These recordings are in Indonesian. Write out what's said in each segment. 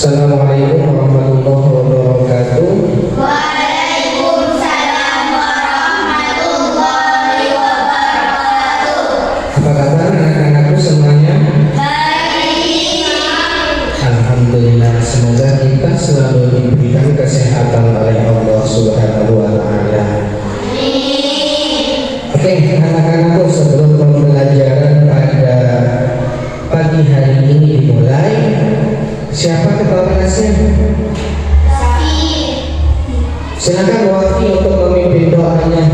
Assalamualaikum warahmatullahi wabarakatuh. Waalaikumsalam warahmatullahi wabarakatuh. Apa kabar anak-anakku semuanya? Baik. Alhamdulillah, semoga kita selalu diberikan kesehatan oleh Allah Subhanahu wa Ta'ala. Oke, anak-anakku, sebelum pembelajaran pada pagi hari ini dimulai, siapa kepala kelasnya? Silakan Wafi untuk memimpin doanya.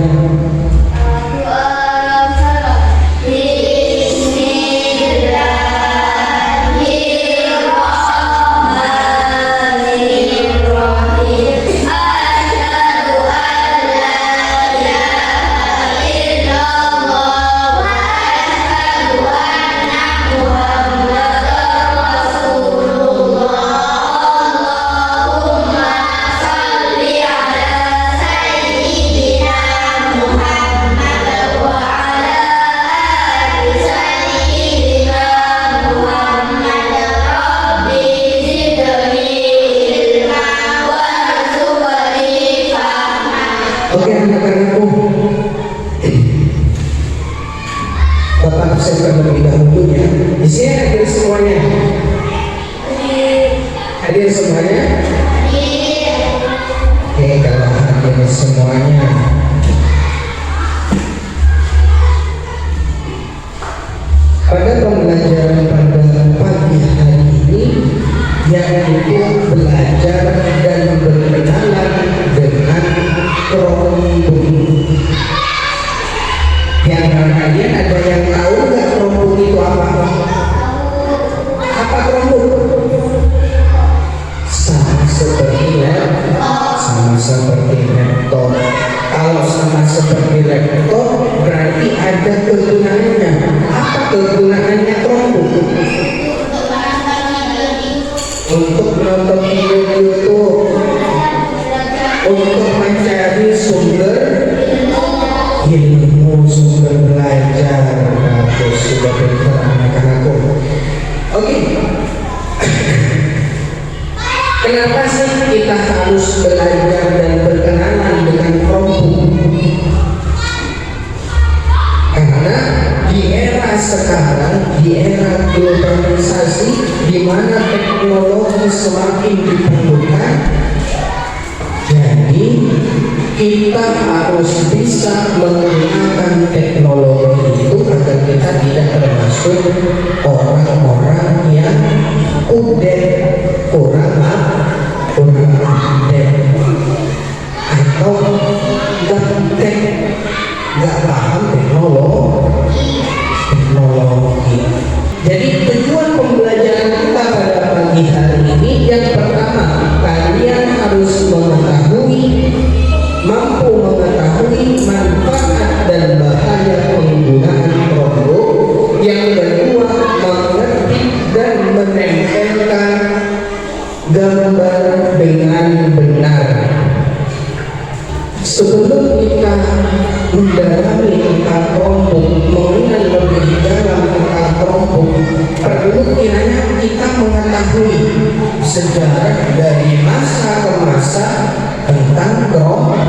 Oke anak-anakku, Bapak absen terlebih dahulu ya. Di sini hadir semuanya. Hadir semuanya. Oke, kalau hadir semuanya, pada pembelajaran pada pagi hari ini yaitu belajar dan berkenalan dengan kerombong. Di antara kalian ada yang tahu nggak kerombong itu apa? Apa kerombong? Sama seperti laptop. Kalau sama seperti laptop berarti ada kegunaannya. Apa kegunaannya kerombong? Untuk menonton video YouTube, untuk mencari sumber ilmu, sumber belajar. Bagus, sudah pintar anak-anakku. Oke. Kenapa sih kita harus belajar dan berkenalan dengan kerombong? Karena di era sekarang, di era globalisasi, di mana teknologi semakin diperlukan, jadi kita harus bisa menggunakan teknologi itu agar kita tidak termasuk orang-orang yang kurang update atau gaptek, nggak paham teknologi. Jadi tujuan pembelajaran kita pada pagi hari ini yang pertama, kalian harus mampu mengetahui manfaat dan bahaya penggunaan kerombong. Yang kedua, mengerti dan menempelkan gambar dengan benar. Sebelum kita mendalami tentang kerombong, mengenal lebih dalam tentang kerombong, perlu kiranya kita mengetahui sejarah dari masa ke masa tentang kerombong.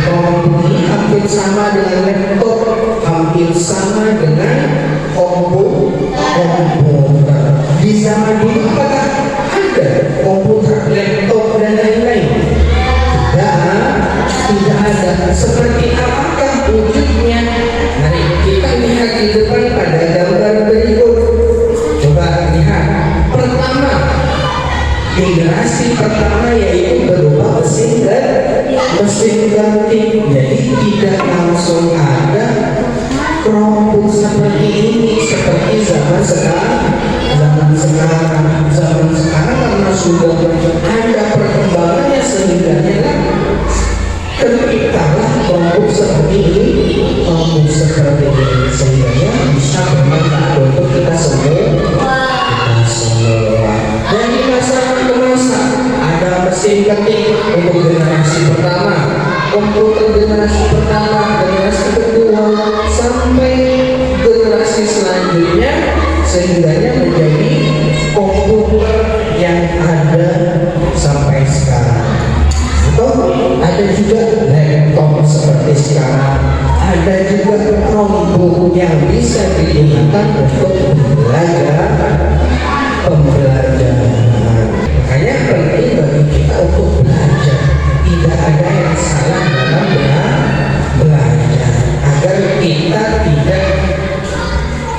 Kerombong ini hampir sama dengan laptop, hampir sama dengan komputer. Di zaman dulu apakah ada komputer, laptop dan lain-lain? Tidak ada. Seperti apakah wujudnya? Mari kita lihat di depan pada gambar berikut. Coba lihat. Pertama, generasi pertama yaitu berupa mesin ganti. Jadi tidak langsung ada kerombong seperti ini, seperti zaman sekarang karena sudah ada perkembangannya sehingga terciptalah kelompok seperti ini, sehingga bisa bermanfaat untuk kita semua. Dari masa ke masa ada mesin ketik untuk generasi pertama, komputer generasi pertama, generasi kedua, sampai generasi selanjutnya, sehingga menjadi komputer yang bisa digunakan untuk belajar pembelajaran. Makanya penting bagi kita untuk belajar. Tidak ada yang salah dalam belajar, agar kita tidak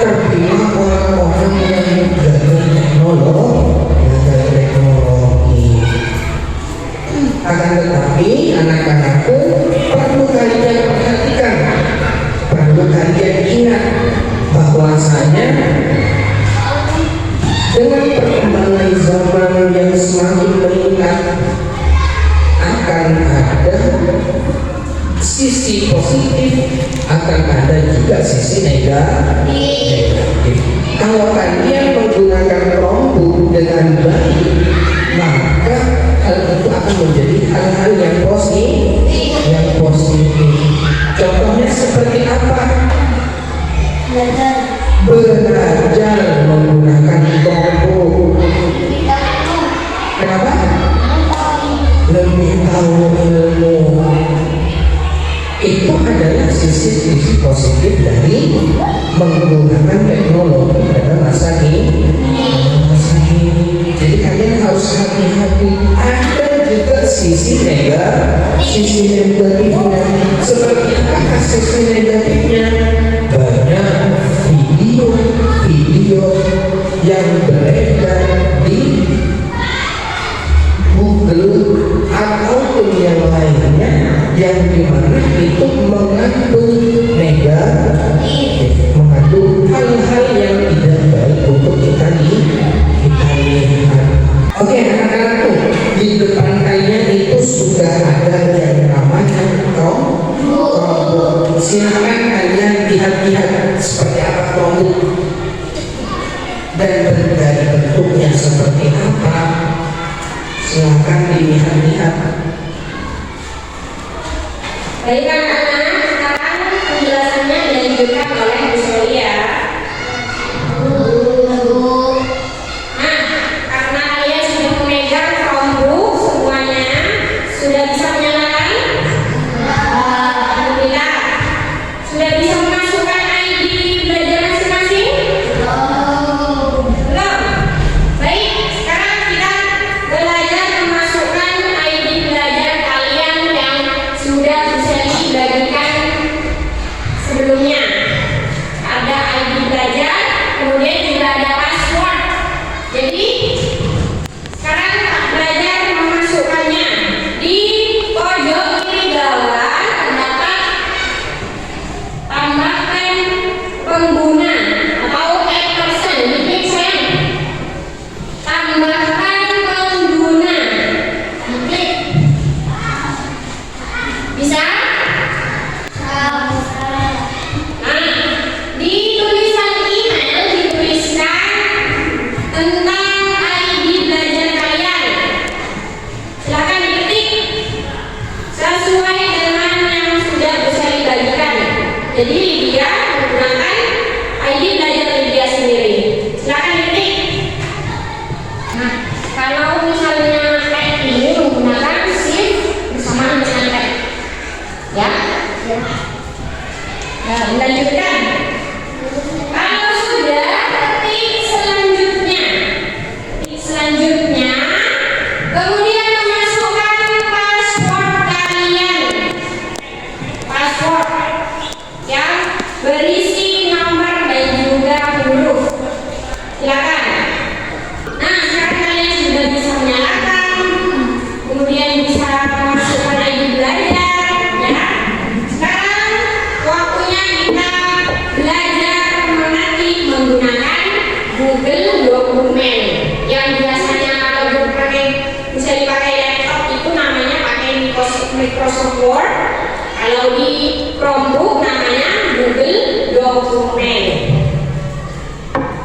terbilang orang-orang yang gagal teknologi. Akan tetapi anak-anakku, perlu kalian perhatikan, perlu kalian ingat bahwasanya dengan perkembangan zaman yang semakin meningkat akan ada sisi positif, akan ada juga sisi negatif. Kalau kalian menggunakan Chromebook dengan baik, maka hal itu akan menjadi hal-hal yang positif. Contohnya seperti apa? Belajar menggunakan Chromebook. Kenapa? Lebih tahu ilmu. Itu adalah sisi positif dari menggunakan teknologi pada masa ini. Jadi kalian harus hati-hati. Ada juga sisi negatifnya. Seperti apa sisi negatifnya? Banyak video yang beredar di Google ataupun yang lainnya, yang dimana itu mengandung negatif, mengandung hal-hal yang tidak baik untuk kita lihat. Oke, anak-anakku, di depan kalian itu sudah ada yang namanya Chromebook. Silakan kalian lihat seperti apa Chromebook dan dari bentuknya seperti apa. Silakan dilihat-lihat. Baik anak-anak, sekarang penjelasannya dilanjutkan oleh Bu Solia. Nah, karena kalian sudah memegang Chromebook semuanya, sudah bisa menyalakan? Alhamdulillah. Sudah bisa memasukkan ID belajar masing-masing? Belum. Baik, sekarang kita belajar memasukkan ID belajar kalian yang sudah bisa dibagikan sebelumnya. Ada ID belajar, kemudian juga ada password. Jadi sekarang Kak belajar memasukkannya. Di pojok kiri bawah terdapat tambahkan pengguna atau add person. Diklik sayang. Tambahkan pengguna. Diklik. Bisa? Nah, di tulisan email dituliskan tentang ID belajar kalian. Silakan diketik sesuai dengan yang sudah bisa dibagikan. Jadi Lydia menggunakan ID belajar Lydia sendiri. Silakan diketik. Nah, kalau misalnya add ini menggunakan shift bersamaan dengan tab. Ya? Nah, lanjutkan. Kalau sudah, ketik selanjutnya. Ketik selanjutnya, kemudian memasukkan password kalian. Password yang berisi nomor dan juga huruf. Silakan. Nah, sekarang kalian sudah bisa menyalakan, kemudian bisa memasukkan ID belajar, ya. Sekarang waktunya kita belajar mengerti menggunakan Google Dokumen. Yang biasanya kalau bisa dipakai laptop itu namanya pakai Microsoft Word. Kalau di Chromebook namanya Google Dokumen.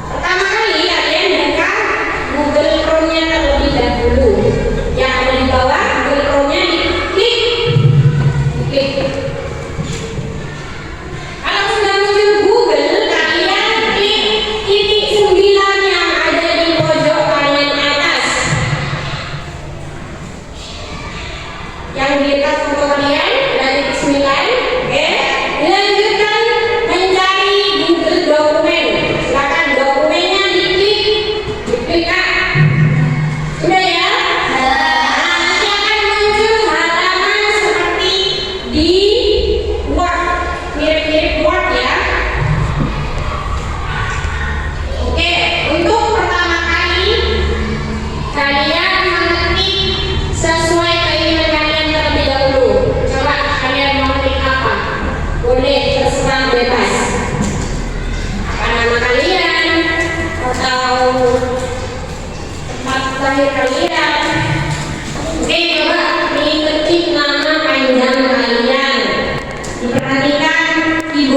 Pertama kali kalian buka Google Chrome-nya terlebih dahulu. Yang ada di bawah Google Chrome-nya diklik. Kalau sudah muncul Google, kalian klik titik 9 yang ada di pojok kanan atas. Yang di atas foto kalian ada titik 9. Oke. Lanjutkan mencari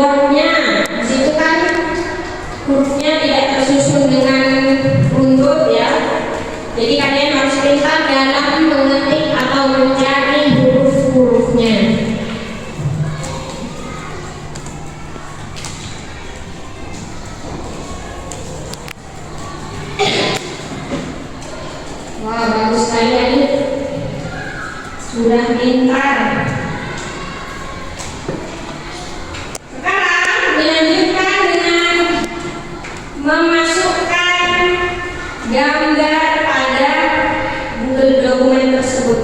keywordnya. Di situ kan hurufnya tidak tersusun dengan runtut ya. Jadi kalian harus pintar dalam mengetik atau mencari huruf-hurufnya. Wah, bagus sekali adik. Sudah pintar. Sekarang dilanjutkan dengan memasukkan gambar pada Google dokumen tersebut.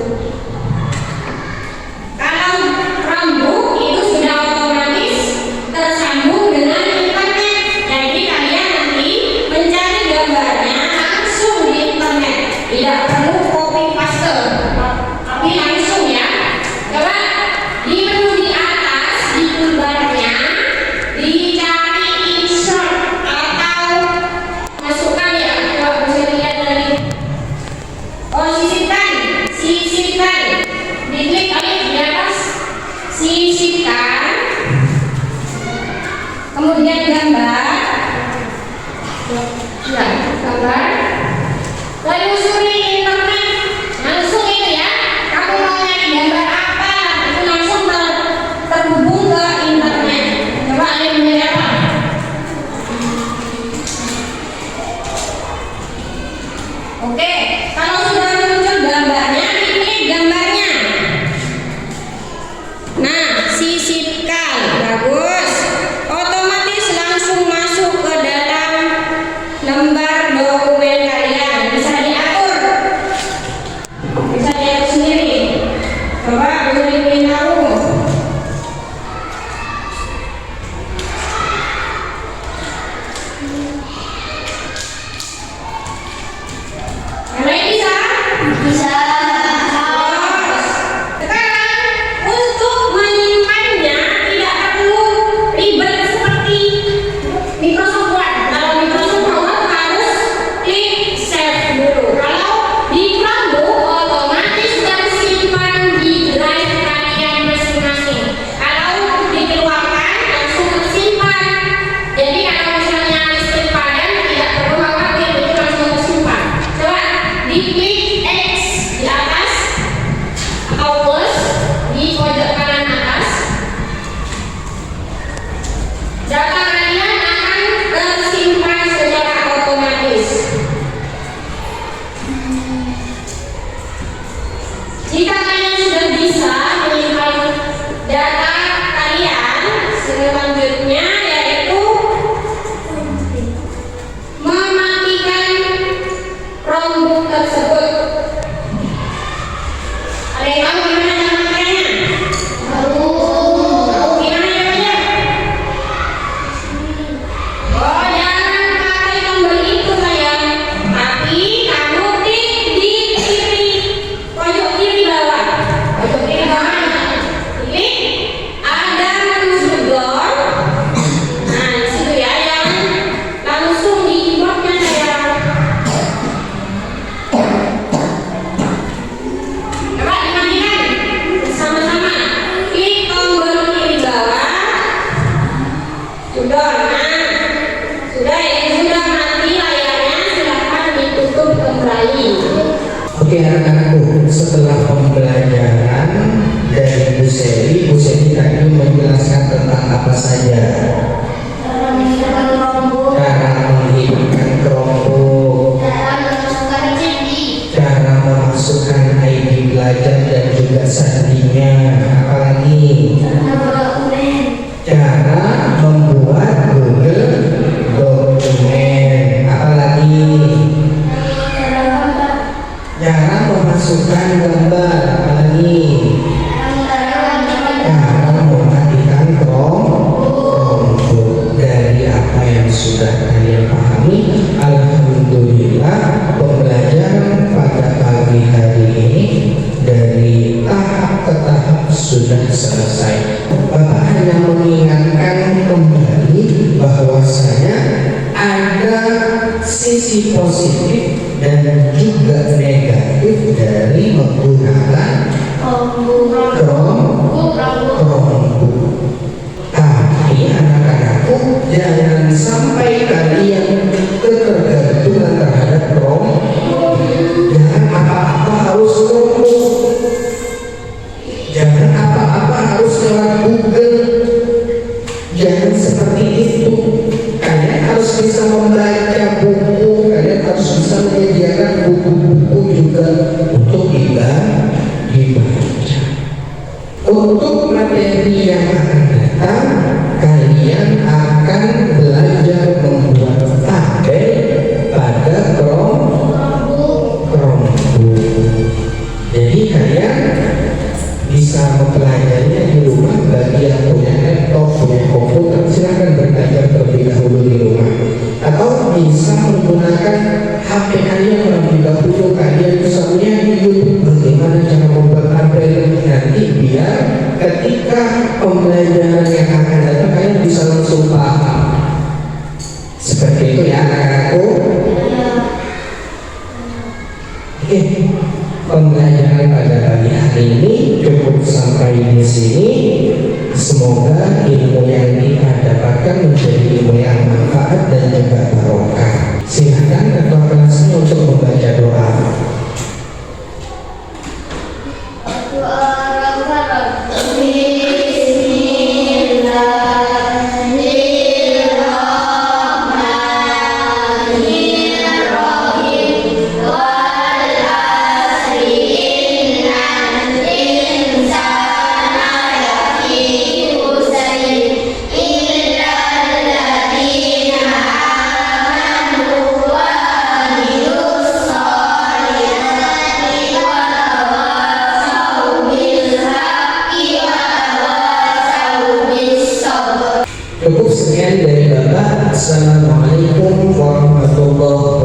Kalau Chromebook itu sudah otomatis tersambung dengan internet. Jadi kalian nanti mencari gambarnya langsung di internet. Tidak perlu copy paste, tapi langsung ya. Coba di menu di atas di toolbarnya dicari insert atau masukkan ya. Coba bisa lihat lagi. Oh, sisipkan, diklik kali di atas, sisipkan, kemudian gambar, ya gambar, telusuri internet, langsung itu ya. Kamu mau nyari gambar apa, itu langsung terhubung ke internet. Coba kalian memilih apa? Oke, kalau sudah muncul gambarnya, diklik gambarnya. Nah, sisipkan, bagus. Otomatis langsung masuk ke dalam lembar dokumen kalian. Bisa diatur sendiri. Coba bisa diberitahu. Yang lain bisa? Bisa. Sekarang untuk menyimpannya tidak perlu ribet seperti Microsoft Word. Kalau Microsoft Word harus klik save dulu. Kalau di Chromebook otomatis tersimpan di drive kalian masing-masing. Kalau dikeluarkan langsung tersimpan. Jadi kalau misalnya listrik padam tidak perlu khawatir, itu langsung tersimpan. Coba diklik X di atas atau plus di pojok kanan atas. Data kalian akan tersimpan secara otomatis. Jika kalian sudah bisa menyimpan data kalian, selanjutnya yaitu mematikan Chromebook tersebut. Ada yang tahu gimana cara mematikannya? Tahu gimana caranya? Oh, jangan pakai tombol itu sayang, tapi kamu klik di kiri, pojok kiri bawah. Pojok kiri bawah, klik ada menu slidor. Nah, di situ ya, yang langsung di keyboardnya sayang. Coba dimatikan bersama-sama. Klik tombol kiri bawah. Sudah, sudah ya, sudah mati layarnya, silakan ditutup kembali. Oke anak-anakku, setelah pembelajaran dari Bu Seli tadi menjelaskan tentang apa saja Cara menghidupkan Chromebook, cara menghidupkan Chromebook, cara memasukkan CD, cara memasukkan ID belajar dan juga sandinya, apalagi dokumen, cara membuat Google dokumen, apalagi cara memasukkan gambar, apalagi cara mematikan Chromebook. Dari apa yang sudah kalian pahami, alhamdulillah pembelajaran pada pagi hari ini dari tahap ke tahap sudah selesai. Bapak hanya mengingatkan kembali bahwasanya ada sisi positif dan juga negatif dari menggunakan Chromebook. Tapi ini anak-anakku, jangan sampai kalian ketergantungan terhadap rombongan. Jangan apa-apa harus rombongan. Jangan apa-apa harus lewat Google. Jangan seperti itu. Kalian harus bisa membaca buku. Kalian harus bisa menyediakan buku-buku juga untuk dibaca. Untuk materi yang akan datang, kalian akan belajar membuat tabel pada kelompok. Jadi kalian bisa mempelajarinya di rumah. Bagi yang punya laptop, punya komputer, silahkan belajar terlebih dahulu di rumah. Atau bisa menggunakan HP kalian terlebih dahulu. Kalian bisa melihat di YouTube bagaimana cara membuat tabel nanti, biar ketika pembelajaran yang akan datang kalian bisa langsung paham. Seperti itu ya anak-anakku. Oke, pembelajaran pada pagi hari ini cukup sampai di sini. Semoga ilmu yang kita dapatkan menjadi ilmu yang manfaat dan juga barokah. Silakan ketua kelasnya untuk membaca doa. Cukup sekian dari Bapak. Assalamualaikum warahmatullahi wabarakatuh.